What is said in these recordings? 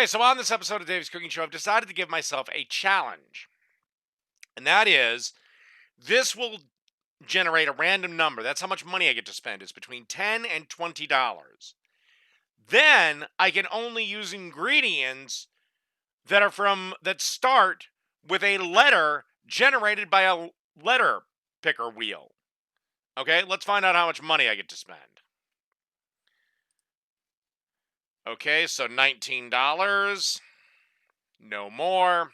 Okay, so on this episode of Dave's Cooking Show, I've decided to give myself a challenge. And that is, this will generate a random number. That's how much money I get to spend. It's between $10 and $20. Then I can only use ingredients that start with a letter generated by a letter picker wheel. Okay, let's find out how much money I get to spend. Okay, so $19. No more.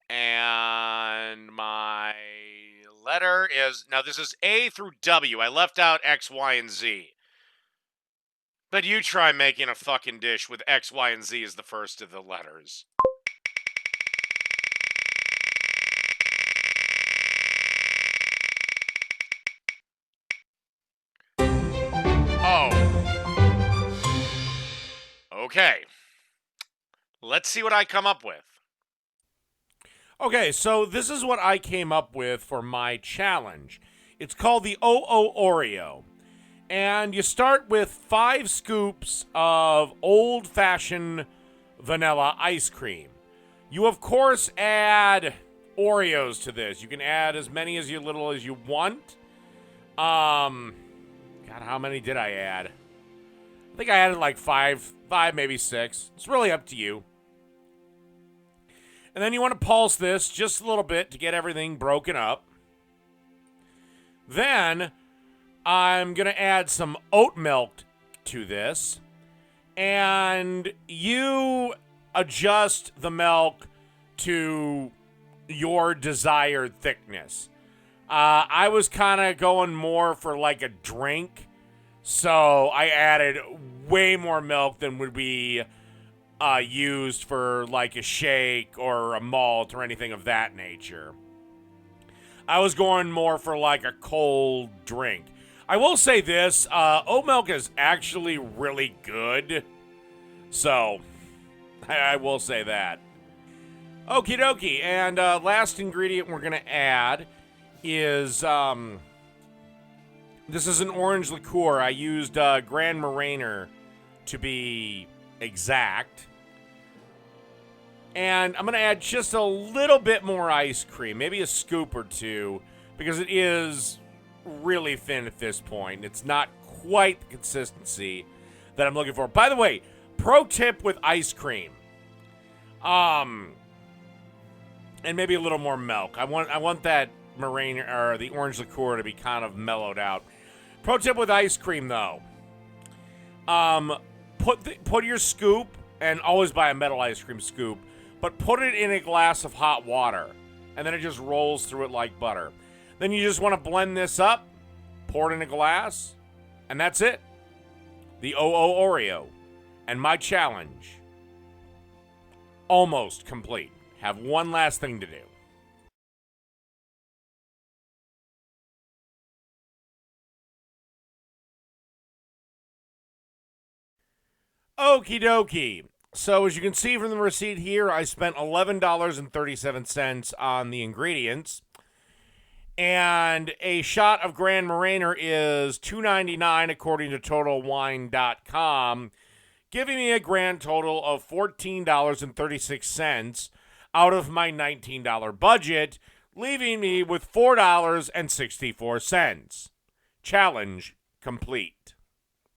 And my letter is, now this is A through W. I left out X, Y, and Z. But you try making a fucking dish with X, Y, and Z as the first of the letters. Oh. Okay. Let's see what I come up with. Okay, so this is what I came up with for my challenge. It's called the O O Oreo. And you start with 5 scoops of old-fashioned vanilla ice cream. You, of course, add Oreos to this. You can add as many as little as you want. God, how many did I add? I think I added like 5, maybe 6. It's really up to you. And then you want to pulse this just a little bit to get everything broken up. Then I'm going to add some oat milk to this. And you adjust the milk to your desired thickness. I was kind of going more for like a drink. So I added way more milk than would be used for like a shake or a malt or anything of that nature. I was going more for like a cold drink. I will say this, oat milk is actually really good. So, I will say that. Okie dokie, and last ingredient we're going to add is, this is an orange liqueur. I used Grand Marrainer to be exact. And I'm going to add just a little bit more ice cream, maybe a scoop or two, because it is really thin at this point. It's not quite the consistency that I'm looking for. By the way, pro tip with ice cream. And maybe a little more milk. I want that Marrainer or the orange liqueur to be kind of mellowed out. Pro tip with ice cream though. Put your scoop, and always buy a metal ice cream scoop, but put it in a glass of hot water, and then it just rolls through it like butter. Then you just want to blend this up, pour it in a glass, and that's it. The O O Oreo. And my challenge, almost complete. Have one last thing to do. Okie dokie. So as you can see from the receipt here, I spent $11.37 on the ingredients. And a shot of Grand Marrainer is $2.99 according to TotalWine.com, giving me a grand total of $14.36 out of my $19 budget, leaving me with $4.64. Challenge complete.